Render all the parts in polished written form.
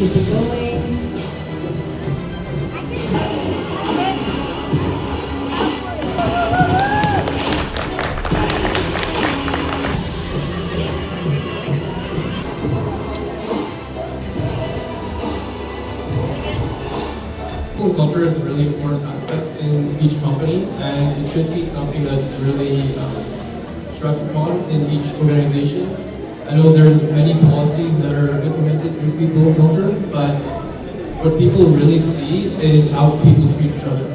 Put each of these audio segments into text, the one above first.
Keep it going. Culture is a really important aspect in each company, and it should be something that's really stressed upon in each organization. I know there's many policies that are implemented in people culture, but what people really see is how people treat each other,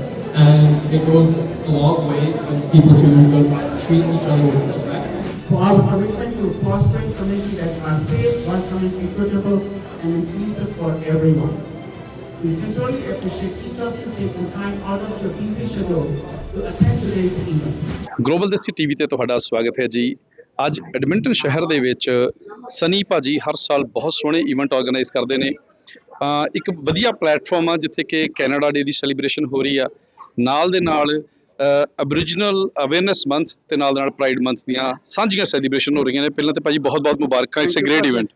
and it goes a long way when people treat each other with respect. For our commitment to fostering communities that are safe, welcoming, equitable, and inclusive for everyone. We sincerely appreciate each of you taking time out of your busy schedule to attend today's event. Global desi TV ਤੇ ਤੁਹਾਡਾ ਸਵਾਗਤ ਹੈ ਜੀ। ਅੱਜ Edmonton ਸ਼ਹਿਰ ਦੇ ਵਿੱਚ ਸਨੀ ਭਾਜੀ ਹਰ ਸਾਲ ਬਹੁਤ ਸੋਹਣੇ ਇਵੈਂਟ ਆਰਗੇਨਾਈਜ਼ ਕਰਦੇ ਨੇ। ਇੱਕ ਵਧੀਆ ਪਲੇਟਫਾਰਮ ਆ ਜਿੱਥੇ ਕਿ ਕੈਨੇਡਾ ਡੇ ਦੀ ਸੈਲੀਬ੍ਰੇਸ਼ਨ ਹੋ ਰਹੀ ਆ, ਨਾਲ ਦੇ ਨਾਲ ਅਬਰੀਜਨਲ ਅਵੇਅਰਨੈਸ ਮੰਥ ਤੇ ਨਾਲ ਪ੍ਰਾਈਡ ਮੰਥ ਦੀਆਂ ਸਾਂਝੀਆਂ ਸੈਲੀਬ੍ਰੇਸ਼ਨ ਹੋ ਰਹੀਆਂ ਨੇ। ਪਹਿਲਾਂ ਤੇ ਭਾਜੀ ਬਹੁਤ ਮੁਬਾਰਕਾਂ, it's a great event.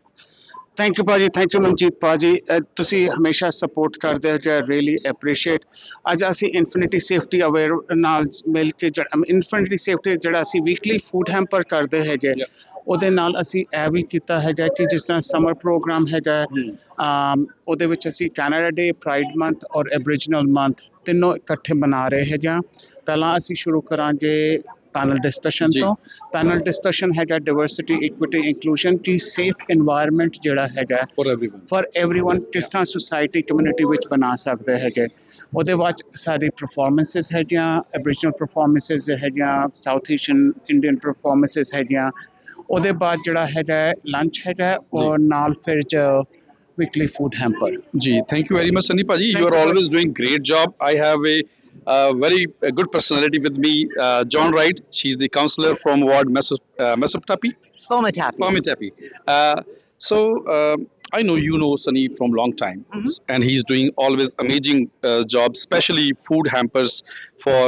Thank you ਭਾਜੀ, ਥੈਂਕ ਯੂ ਮਨਜੀਤ ਭਾਜੀ, ਤੁਸੀਂ ਹਮੇਸ਼ਾ ਸਪੋਰਟ ਕਰਦੇ ਹੋ ਜੀ, ਰੀਅਲੀ ਐਪਰੀਸ਼ੀਏਟ। ਅੱਜ ਅਸੀਂ ਇਨਫਿਨਿਟੀ ਸੇਫਟੀ ਅਵੇਅਰ ਨਾਲ ਮਿਲ ਕੇ ਇਨਫਿਨਿਟੀ ਸੇਫਟੀ ਜਿਹੜਾ ਅਸੀਂ ਵੀਕਲੀ ਫੂਡ ਹੈਂਪਰ ਕਰਦੇ ਹੈਗੇ, ਉਹਦੇ ਨਾਲ ਅਸੀਂ ਇਹ ਵੀ ਕੀਤਾ ਹੈਗਾ ਕਿ ਜਿਸ ਤਰ੍ਹਾਂ ਸਮਰ ਪ੍ਰੋਗਰਾਮ ਹੈਗਾ, ਉਹਦੇ ਵਿੱਚ ਅਸੀਂ ਕੈਨੇਡਾ ਡੇ, ਪ੍ਰਾਈਡ ਮੰਥ ਔਰ ਐਬਰੀਜਨਲ ਮੰਥ ਤਿੰਨੋਂ ਇਕੱਠੇ ਮਨਾ ਰਹੇ ਹੈਗੇ। ਪਹਿਲਾਂ ਅਸੀਂ ਸ਼ੁਰੂ ਕਰਾਂਗੇ ਪੈਨਲ ਡਿਸਕਸ਼ਨ ਤੋਂ। ਪੈਨਲ ਡਿਸਕਸ਼ਨ ਹੈਗਾ ਡਾਇਵਰਸਿਟੀ, ਇਕੁਇਟੀ, ਇੰਕਲੂਜਨ ਕੀ ਸੇਫ ਇਨਵਾਇਰਨਮੈਂਟ ਜਿਹੜਾ ਹੈਗਾ ਫॉर एवरीवन ਕਿਸ ਤਰ੍ਹਾਂ ਸੁਸਾਇਟੀ ਕਮਿਊਨਿਟੀ ਵਿੱਚ ਬਣਾ ਸਕਦੇ ਹੈਗੇ। ਉਹਦੇ ਬਾਅਦ ਸਾਰੀ ਪਰਫਾਰਮੈਂਸਿਸ ਹੈਗੀਆਂ, ਐਬਰੀਜਨਲ ਪਰਫਾਰਮੈਂਸਿਸ ਹੈਗੀਆਂ, ਸਾਊਥ ਏਸ਼ੀਅਨ ਇੰਡੀਅਨ ਪਰਫਾਰਮੈਂਸਿਸ ਹੈਗੀਆਂ। ਉਹਦੇ ਬਾਅਦ ਜਿਹੜਾ ਹੈਗਾ ਲੰਚ ਹੈਗਾ, ਔਰ ਨਾਲ ਫਿਰ weekly food hamper. Ji, thank you very much, Sunny Paji. You are always doing great job. I have a very good personality with me, John Wright. She's the councillor from Ward Mesopotami. Spomatapi. I know you know Sunny from long time, and he's doing always amazing job, especially food hampers for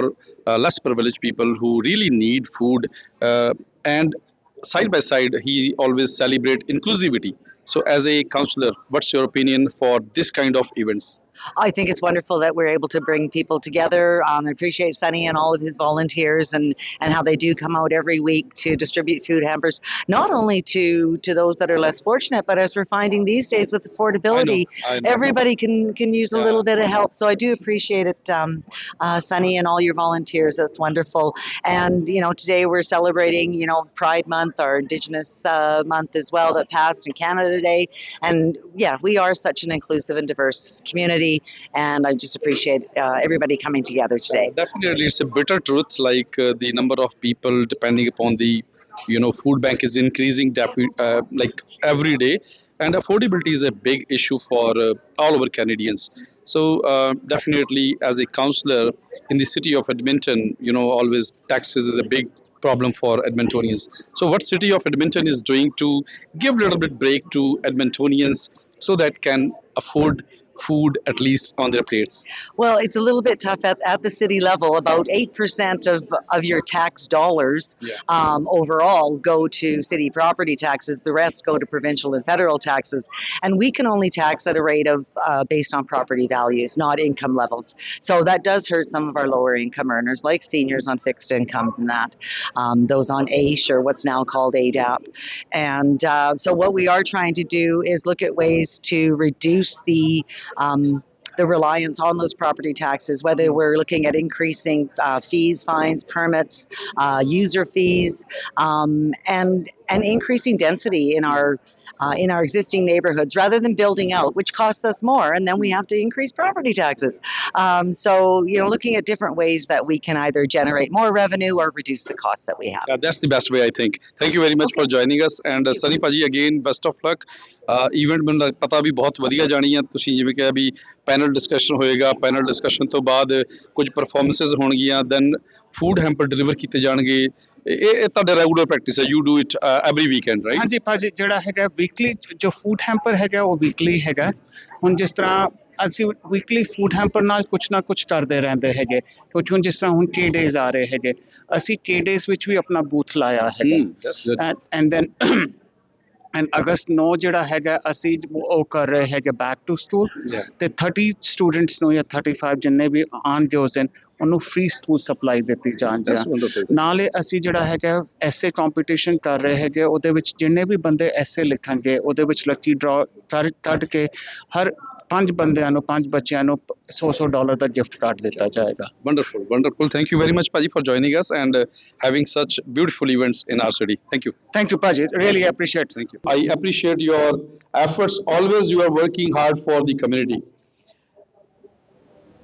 less privileged people who really need food. And side by side, he always celebrate inclusivity. So as a councillor, what's your opinion for this kind of events? I think it's wonderful that we're able to bring people together. I appreciate Sunny and all of his volunteers and how they do come out every week to distribute food hampers, not only to those that are less fortunate, but as we're finding these days with affordability, I know. Everybody can use a little bit of help. So I do appreciate it, Sunny and all your volunteers. That's wonderful. And today we're celebrating Pride Month, our Indigenous month as well, that passed in Canada Day. And yeah, we are such an inclusive and diverse community. And I just appreciate everybody coming together today. Definitely, it's a bitter truth. Like the number of people depending upon the, food bank is increasing like every day, and affordability is a big issue for all over Canadians. So definitely, as a councillor in the city of Edmonton, always taxes is a big problem for Edmontonians. So what city of Edmonton is doing to give a little bit break to Edmontonians so that can afford food at least on their plates? Well, it's a little bit tough at the city level. About 8% of your tax dollars overall go to city property taxes. The rest go to provincial and federal taxes. And we can only tax at a rate of based on property values, not income levels. So that does hurt some of our lower income earners, like seniors on fixed incomes and that, those on AISH or what's now called ADAP. And so what we are trying to do is look at ways to reduce the reliance on those property taxes, whether we're looking at increasing fees, fines, permits, user fees, and increasing density in our existing neighborhoods rather than building out, which costs us more, and then we have to increase property taxes. So looking at different ways that we can either generate more revenue or reduce the costs that we have. That's the best way, I think. Thank you very much for joining us, and Sunny Paji, again best of luck. Event ਮੈਨੂੰ ਪਤਾ ਵੀ ਬਹੁਤ ਵਧੀਆ ਜਾਣੀ ਆ। ਤੁਸੀਂ ਜਿਵੇਂ ਕਿਹਾ ਵੀ panel discussion ਹੋਏਗਾ, ਪੈਨਲ ਡਿਸਕਸ਼ਨ ਤੋਂ ਬਾਅਦ ਕੁਝ ਪਰਫਾਰਮੈਂਸਿਸ ਹੋਣਗੀਆਂ, ਦੈਨ ਫੂਡ ਹੈਂਪਰ ਡਿਲੀਵਰ ਕੀਤੇ ਜਾਣਗੇ। ਇਹ ਤੁਹਾਡਾ ਰੈਗੂਲਰ ਪ੍ਰੈਕਟਿਸ ਹੈ, you do it every weekend, right? ਹਾਂਜੀ ਭਾਜੀ, ਜਿਹੜਾ ਹੈਗਾ ਵੀਕਲੀ ਜੋ ਫੂਡ ਹੈਂਪਰ ਹੈਗਾ ਉਹ ਵੀਕਲੀ ਹੈਗਾ। ਹੁਣ ਜਿਸ ਤਰ੍ਹਾਂ ਅਸੀਂ ਵੀਕਲੀ ਫੂਡ ਹੈਂਪਰ ਨਾਲ ਕੁਛ ਨਾ ਕੁਛ ਕਰਦੇ ਰਹਿੰਦੇ ਹੈਗੇ, ਕਿਉਂਕਿ ਹੁਣ ਜਿਸ ਤਰ੍ਹਾਂ ਹੁਣ ਕੇ ਡੇਜ਼ ਆ ਰਹੇ ਹੈਗੇ, ਅਸੀਂ ਕੇ ਡੇਜ਼ ਵਿੱਚ ਵੀ ਆਪਣਾ ਬੂਥ ਲਾਇਆ ਹੈਗਾ। ਐਂਡ ਦੈਨ ਐਂਡ ਅਗਸਤ 9 ਜਿਹੜਾ ਹੈਗਾ ਅਸੀਂ ਉਹ ਕਰ ਰਹੇ ਹੈਗੇ ਬੈਕ ਟੂ ਸਕੂਲ Yeah. ਤੇ 30 ਸਟੂਡੈਂਟਸ ਨੂੰ ਜਾਂ 35 ਜਿੰਨੇ ਵੀ ਆਉਣਗੇ ਉਸ ਦਿਨ ਉਹਨੂੰ ਫ੍ਰੀ ਸਕੂਲ ਸਪਲਾਈ ਦਿੱਤੀ ਜਾਣਗੇ That's wonderful. ਨਾਲੇ ਅਸੀਂ ਜਿਹੜਾ ਹੈਗਾ ਐਸੇ ਕੰਪੀਟੀਸ਼ਨ ਕਰ ਰਹੇ ਹੈਗੇ ਉਹਦੇ ਵਿੱਚ ਜਿੰਨੇ ਵੀ ਬੰਦੇ ਐਸੇ ਲਿਖਣਗੇ ਉਹਦੇ ਵਿੱਚ ਲੱਕੀ ਡਰਾ ਕੱਢ ਕੇ ਹਰ 5 ਬੰਦਿਆਂ ਨੂੰ 5 ਬੱਚਿਆਂ ਨੂੰ $100 ਦਾ ਗਿਫਟ ਕਾਰਡ ਦਿੱਤਾ ਜਾਏਗਾ Wonderful, wonderful. Thank you very much, Paji, for joining us and having such beautiful events in our city. Thank you. Thank you paaji really appreciate Thank you. I appreciate your efforts. Always you are working hard for the community.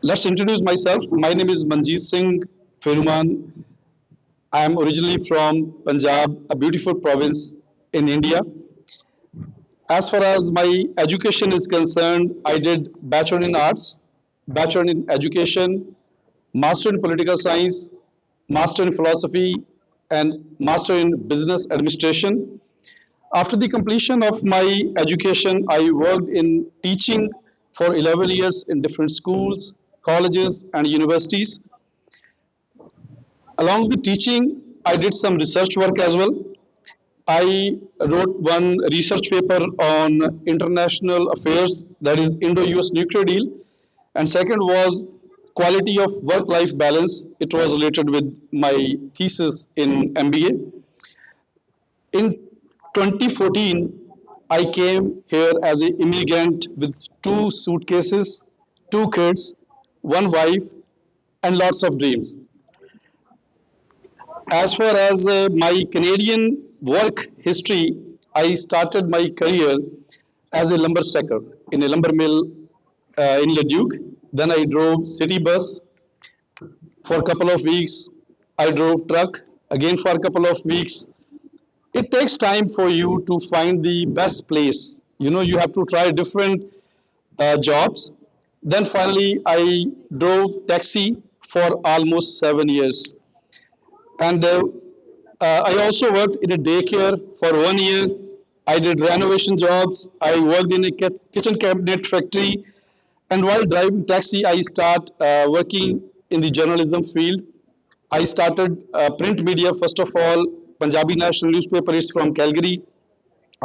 Let's introduce myself. My name is Manjeet Singh Feruman. I am originally from Punjab, a beautiful province in India. As far as my education is concerned, I did Bachelor in Arts, Bachelor in Education, Master in Political Science, Master in Philosophy, and Master in Business Administration. After the completion of my education, I worked in teaching for 11 years in different schools, colleges, and universities. Along with teaching, I did some research work as well. I wrote one research paper on international affairs, that is Indo-US nuclear deal, and second was quality of work-life balance. It was related with my thesis in MBA. In 2014, I came here as an immigrant with 2 suitcases, 2 kids, 1 wife, and lots of dreams. As far as my Canadian work history, I started my career as a lumber stacker in a lumber mill in Leduc. Then I drove city bus for a couple of weeks. I drove truck again for a couple of weeks. It takes time for you to find the best place. You know, you have to try different jobs. Then finally, I drove taxi for almost 7 years. And I also worked in a daycare for 1 year. I did renovation jobs. I worked in a kitchen cabinet factory. And while driving taxi, I started working in the journalism field. I started print media, first of all, Punjabi national newspaper is from Calgary.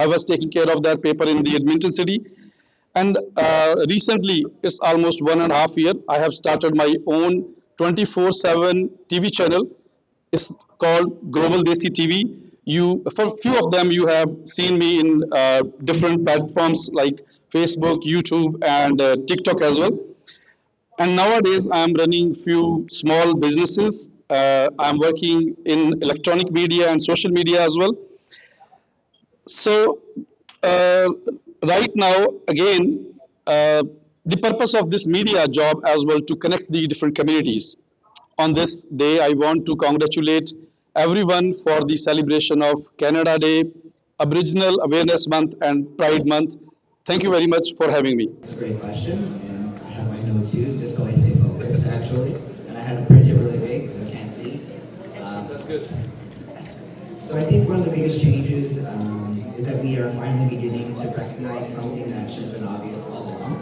I was taking care of that paper in the Edmonton city. And recently, it's almost 1.5 years, I have started my own 24/7 TV channel. It's called Global Desi TV. For few of them, you have seen me in different platforms like Facebook, YouTube, and TikTok as well. And nowadays, I'm running few small businesses. I'm working in electronic media and social media as well. So right now, again, the purpose of this media job as well to connect the different communities. On this day, I want to congratulate everyone for the celebration of Canada Day, Aboriginal Awareness Month, and Pride Month. Thank you very much for having me. It's a great question, and I have my notes too, just so I stay focused, actually. And I had to print it really big because I can't see. That's good. So I think one of the biggest changes is that we are finally beginning to recognize something that should have been obvious all along,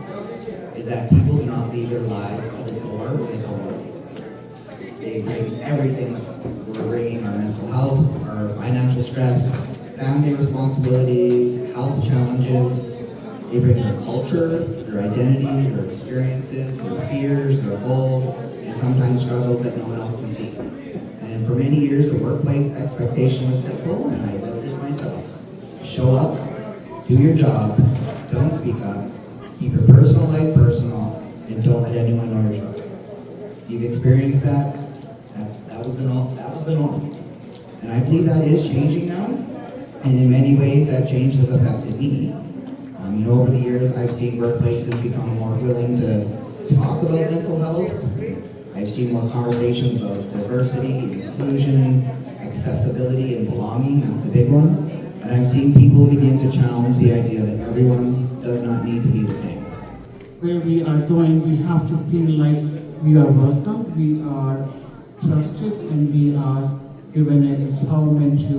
is that people do not leave their lives at the door when they come to work. They bring everything with them. We're bringing our mental health, our financial stress, family responsibilities, health challenges. They bring their culture, their identity, their experiences, their fears, their goals, and sometimes struggles that no one else can see. And for many years, the workplace expectation was simple, and I lived this myself. Show up, do your job, don't speak up, keep your personal life personal, and don't let anyone know you're struggling. You've experienced that. That was the norm. And I believe that is changing now. And in many ways, that change has affected me. Over the years, I've seen workplaces become more willing to talk about mental health. I've seen more conversations about diversity, inclusion, accessibility, and belonging. That's a big one. And I've seen people begin to challenge the idea that everyone does not need to be the same. Where we are going, we have to feel like we are welcome, we are trusted, and we are given an empowerment to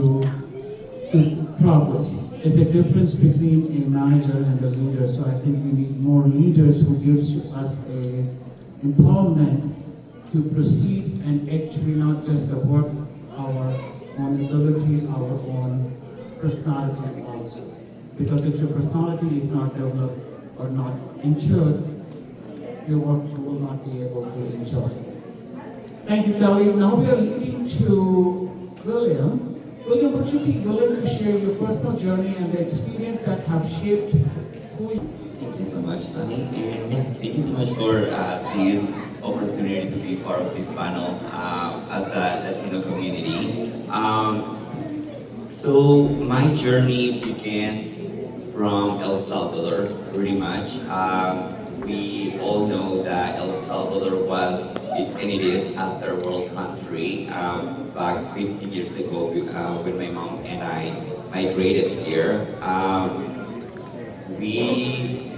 progress. There's a difference between a manager and a leader, so I think we need more leaders who gives us a empowerment to proceed and actually not just the work, our own ability, our own personality also. Because if your personality is not developed or not matured, your work you will not be able to enjoy. Thank you, Kelly. Now we are leading to William. William, would you be willing to share your personal journey and the experience that have shaped who you Thank you so much, Sunny, and thank you so much for this opportunity to be part of this panel as the Latino community. So my journey begins from El Salvador, pretty much. We all know that El Salvador was, and it is, a third world country. Back 15 years ago, when my mom and I migrated here.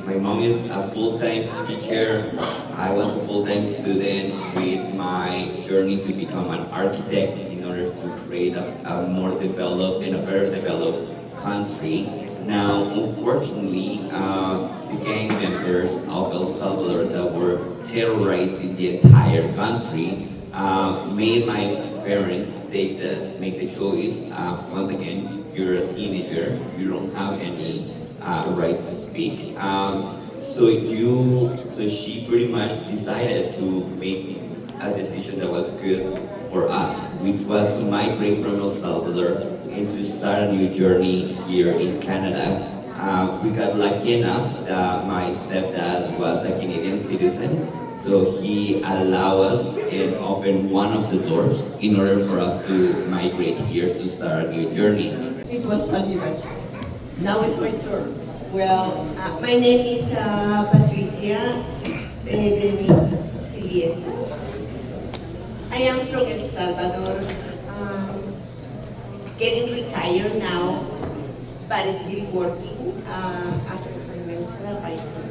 My mom is a full-time teacher. I was a full-time student with my journey to become an architect in order to create a more developed and a better developed country. Now, unfortunately, the gang members of El Salvador that were terrorizing the entire country made my parents make the choice. Once again, you're a teenager, you don't have any right to speak. So she pretty much decided to make a decision that was good for us, which was to migrate from El Salvador and to start a new journey here in Canada. We got lucky enough that my stepdad was a Canadian citizen, so he allowed us and opened one of the doors in order for us to migrate here to start a new journey. It was sunny right here. Now it's my turn. Well, my name is Patricia Denise Siliesa. I am from El Salvador, getting retired now, but still working as a financial advisor.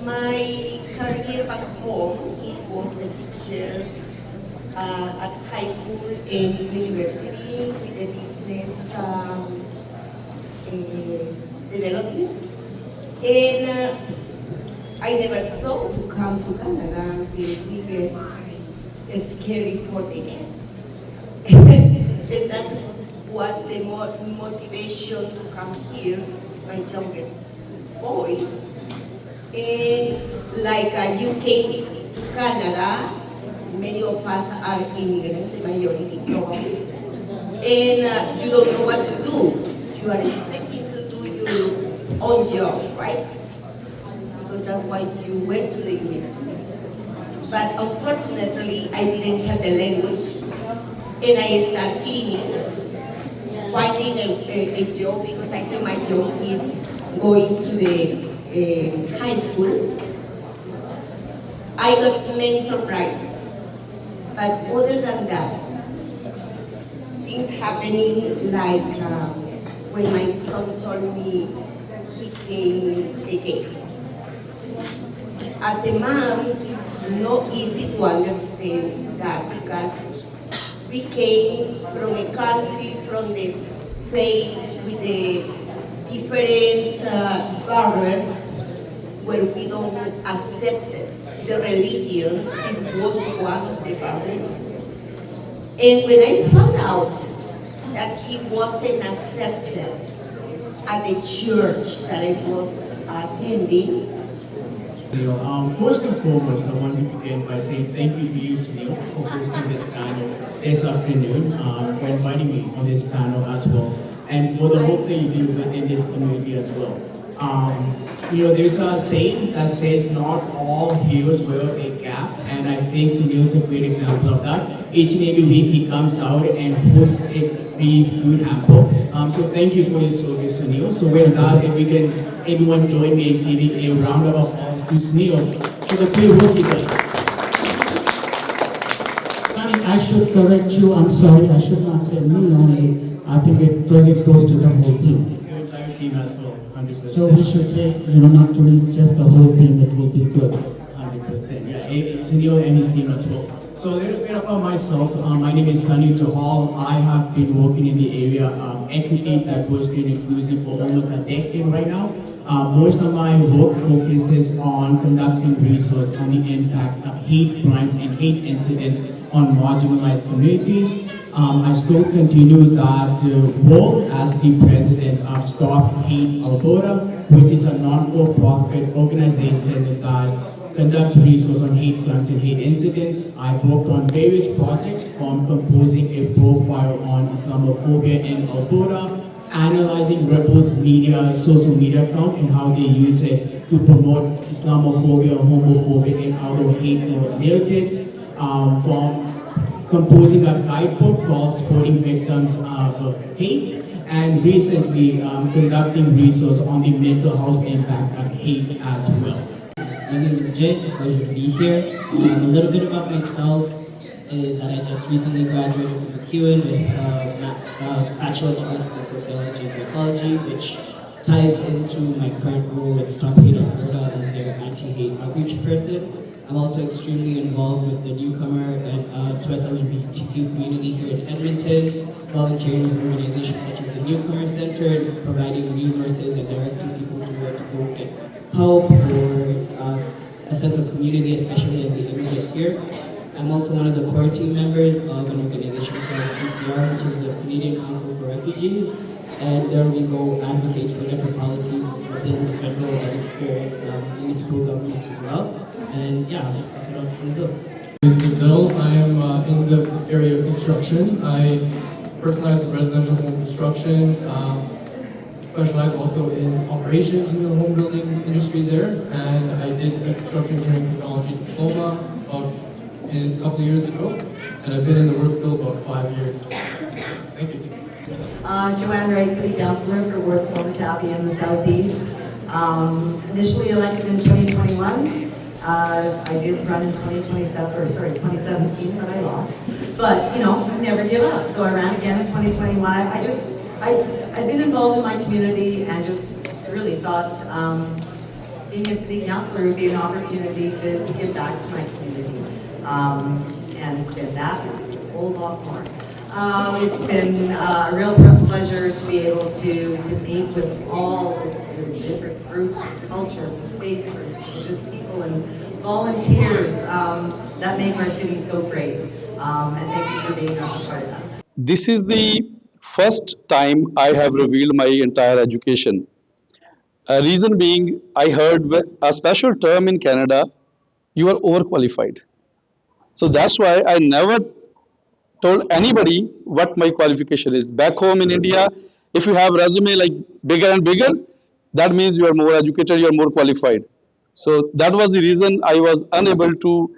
My career back home, it was a teacher at high school and university with a business development. And I never thought to come to Canada until we get scary for the ends. And that was the motivation to come here, my youngest boy. And like you came to Canada, many of us are immigrants, the majority probably, and you don't know what to do. You are expecting to do your own job, right? Because that's why you went to the university. But unfortunately, I didn't have the language, and I started cleaning, finding a job because I had my young kids going to the high school. I got many surprises, but other than that, things happening like when my son told me he came again. As a mom, it's not easy to understand that because we came from a country, from the faith with the different barriers where we don't accept the religion. It was one of the barriers. And when I found out that he wasn't accepted at the church that I was attending, first and foremost, I want to begin by saying thank you to you, Sunil, for hosting this panel this afternoon, for inviting me on this panel as well, and for the work that you do within this community as well. There's a saying that says not all heroes wear a cap, and I think Sunil is a great example of that. Each and every week he comes out and hosts a brief good hamper. So thank you for your service, Sunil. So with that, if we can, everyone join me in giving a round of applause to Sunil for the great work he does. Sunny, I should correct you. I'm sorry, I should not say me only. I think it credit goes to the whole team. Your entire team as well, 100%. So we should say, not to reach just the whole team, it will be good. 100%. Yeah, Sunil and his team as well. So a little bit about myself. My name is Sunny Johal. I have been working in the area of equity, diversity, and inclusion for almost a decade right now. Most of my work focuses on conducting research on the impact of hate crimes and hate incidents on marginalized communities. I still continue that role as the president of Stop Hate Alberta, which is a non-for-profit organization that conducts research on hate crimes and hate incidents. I've worked on various projects, from composing a profile on Islamophobia in Alberta, analyzing Ripple's social media account and how they use it to promote Islamophobia, homophobia, and other hate narratives, from composing a guidebook called Supporting Victims of Hate, and recently conducting research on the mental health impact of hate as well. My name is Jay, it's a pleasure to be here. A little bit about myself is that I just recently graduated from McEwen with a Bachelor of Arts in Sociology and Psychology, which ties into my current role with Stop Hate Alberta as their anti-hate outreach person. I'm also extremely involved with the newcomer and to LGBTQ community here in Edmonton, volunteering with organizations such as the Newcomer Center, providing resources and directing people to where to go get help or a sense of community, especially as they immigrate here. I'm also one of the core team members of an organization called CCR, which is the Canadian Council for Refugees, and there we go advocate for different policies within the federal and various municipal governments as well. And yeah, I'll just pass it on to Brazil. Is Brazil. I am in the area of construction. I personalize residential home construction. Specialize also in operations in the home building industry there, and I did a construction engineering technology diploma a couple of years ago, and I've been in the work field about 5 years. Thank you. Joanne Wright, City Councillor for Wards Punjabi in the Southeast. Initially elected in 2021. I did run in 2017, but I lost. But, you know, I never give up. So I ran again in 2021. I've been involved in my community and just really thought being a city councillor would be an opportunity to give back to my community. And it's been that and a whole lot more. It's been a real pleasure to be able to meet with all the different groups, cultures, and faith groups, and just people and volunteers that make our city so great. And thank you for being a part of that. This is the first time I have revealed my entire education. Reason being, I heard a special term in Canada, you are overqualified. So that's why I never told anybody what my qualification is. Back home in India, if you have resume like bigger and bigger, that means you are more educated, you are more qualified. So that was the reason I was unable to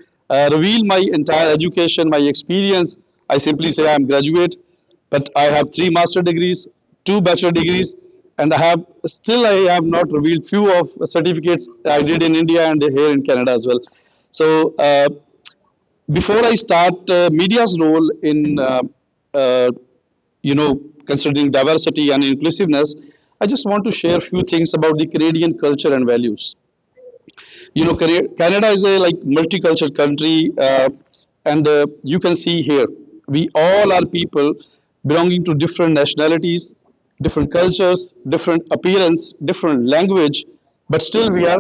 reveal my entire education, my experience. I simply say I am graduate, but I have 3 master degrees, 2 bachelor degrees, and I have not revealed few of certificates I did in India and here in Canada as well. So before I start media's role in considering diversity and inclusiveness, I just want to share a few things about the Canadian culture and values. You know, Canada is a multicultural country, and you can see here, we all are people belonging to different nationalities, different cultures, different appearance, different language, but still we are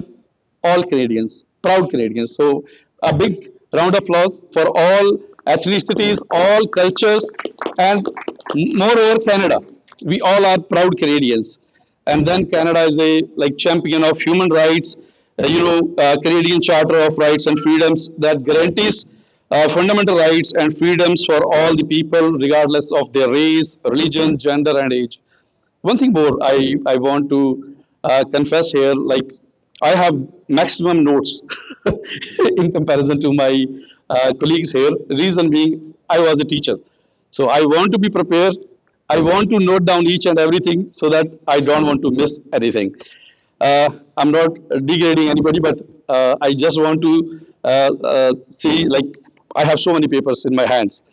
all Canadians, proud Canadians. So a big round of applause for all ethnicities, all cultures, and moreover Canada. We all are proud Canadians. And then Canada is a champion of human rights, Canadian Charter of Rights and Freedoms that guarantees fundamental rights and freedoms for all the people, regardless of their race, religion, gender, and age. One thing more I want to confess here, I have maximum notes in comparison to my colleagues here. Reason being, I was a teacher. So I want to be prepared. I want to note down each and everything so that I don't want to miss anything. I'm not degrading anybody, but I just want to see, I have so many papers in my hands.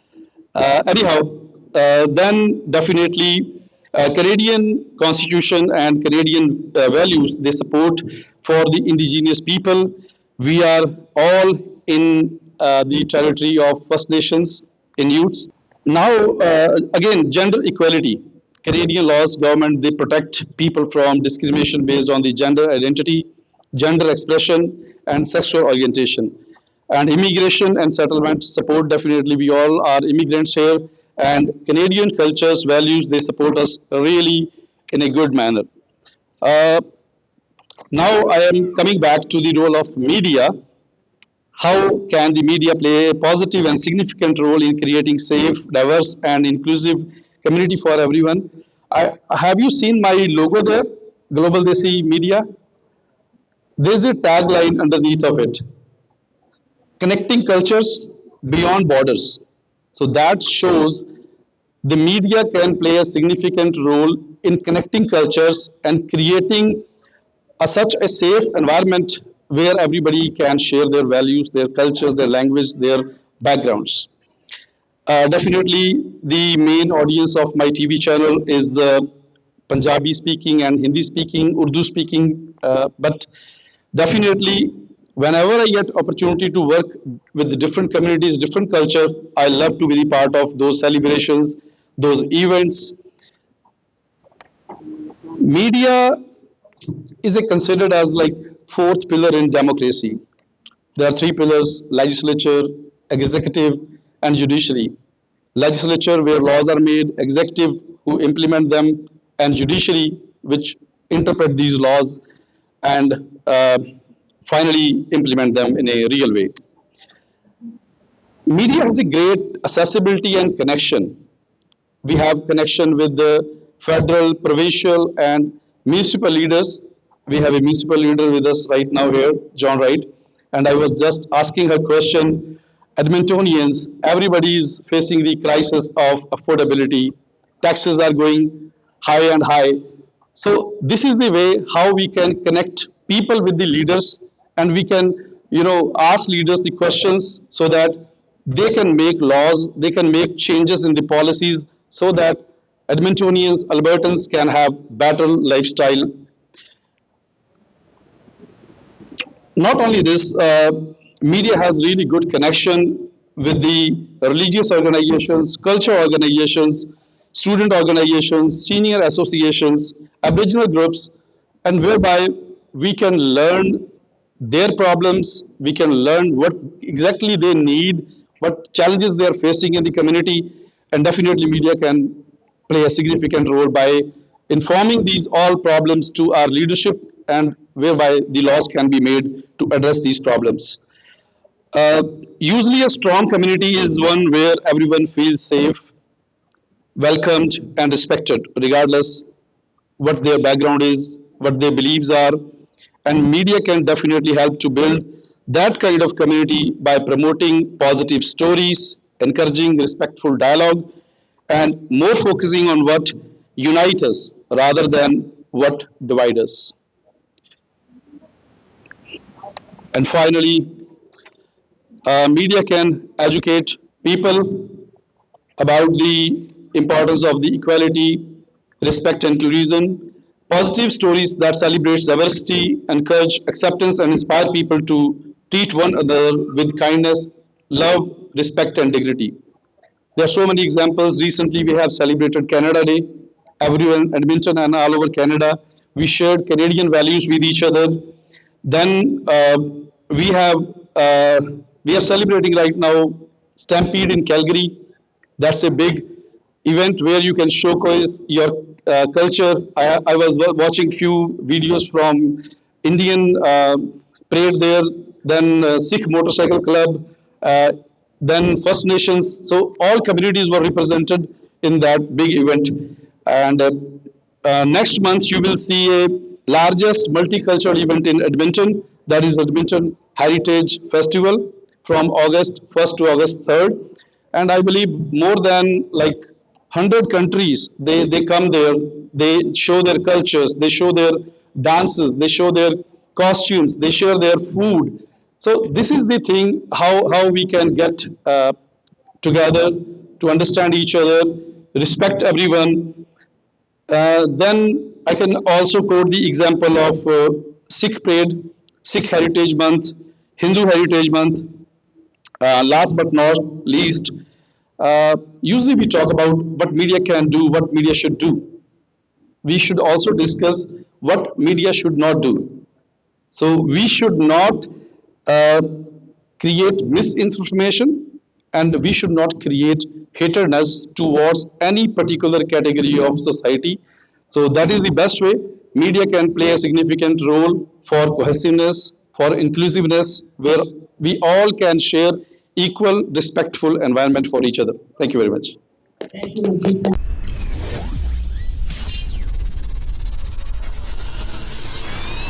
Then definitely Canadian Constitution and Canadian values, they support for the indigenous people. We are all in the territory of First Nations Inuits. Now, again, gender equality. Canadian laws, government, they protect people from discrimination based on the gender identity, gender expression, and sexual orientation. And immigration and settlement support, definitely we all are immigrants here, and Canadian cultures, values, they support us really in a good manner. Uh, Now I am coming back to the role of media. How can the media play a positive and significant role in creating safe, diverse, and inclusive community for everyone? Have you seen my logo there, Global Desi Media? There's a tagline underneath of it, connecting cultures beyond borders. So that shows the media can play a significant role in connecting cultures and creating such a safe environment where everybody can share their values, their cultures, their language, their backgrounds. Definitely, the main audience of my TV channel is Punjabi speaking and Hindi speaking, Urdu speaking, but definitely, whenever I get opportunity to work with the different communities, different culture, I love to be the part of those celebrations, those events. Media is a considered as like fourth pillar in democracy. There are three pillars: legislature, executive, and judiciary. Legislature, where laws are made; executive, who implement them; and judiciary, which interpret these laws and finally implement them in a real way. Media has a great accessibility and connection. We have connection with the federal, provincial, and municipal leaders. We have a municipal leader with us right now here, John Wright, and I was just asking her question. Edmontonians, everybody is facing the crisis of affordability. Taxes are going high and high. So this is the way how we can connect people with the leaders, and we can, ask leaders the questions so that they can make laws, they can make changes in the policies so that Edmontonians, Albertans can have better lifestyle. Not only this, media has really good connection with the religious organizations, culture organizations, student organizations, senior associations, Aboriginal groups, and whereby we can learn their problems, we can learn what exactly they need, what challenges they are facing in the community, and definitely media can play a significant role by informing these all problems to our leadership, and whereby the laws can be made to address these problems. Uh, Usually a strong community is one where everyone feels safe, welcomed, and respected, regardless what their background is, what their beliefs are, and media can definitely help to build that kind of community by promoting positive stories, encouraging respectful dialogue, and more focusing on what unites us rather than what divides us. And finally, media can educate people about the importance of the equality, respect and inclusion, positive stories that celebrate diversity, encourage acceptance and inspire people to treat one another with kindness, love, respect and dignity. There are so many examples. Recently, we have celebrated Canada Day. Everyone, Edmonton and all over Canada, we shared Canadian values with each other. Then we have uh, we are celebrating right now Stampede in Calgary. That's a big event where you can showcase your culture. I was watching few videos from Indian parade there, then Sikh Motorcycle Club, uh, then First Nations. So all communities were represented in that big event. And next month you will see a largest multicultural event in Edmonton. That is Edmonton Heritage Festival from August 1st to August 3rd. And I believe more than like 100 countries, they come there, they show their cultures, they show their dances, they show their costumes, they share their food. So this is the thing, how we can get together to understand each other, respect everyone. Then I can also quote the example of Sikh Parade, Sikh Heritage Month, Hindu Heritage Month. Last but not least, usually we talk about what media can do, what media should do. We should also discuss what media should not do. So we should not uh, create misinformation, and we should not create hatredness towards any particular category of society. So that is the best way. Media can play a significant role for cohesiveness, for inclusiveness, where we all can share equal, respectful environment for each other. Thank you very much. Thank you, Manjeet.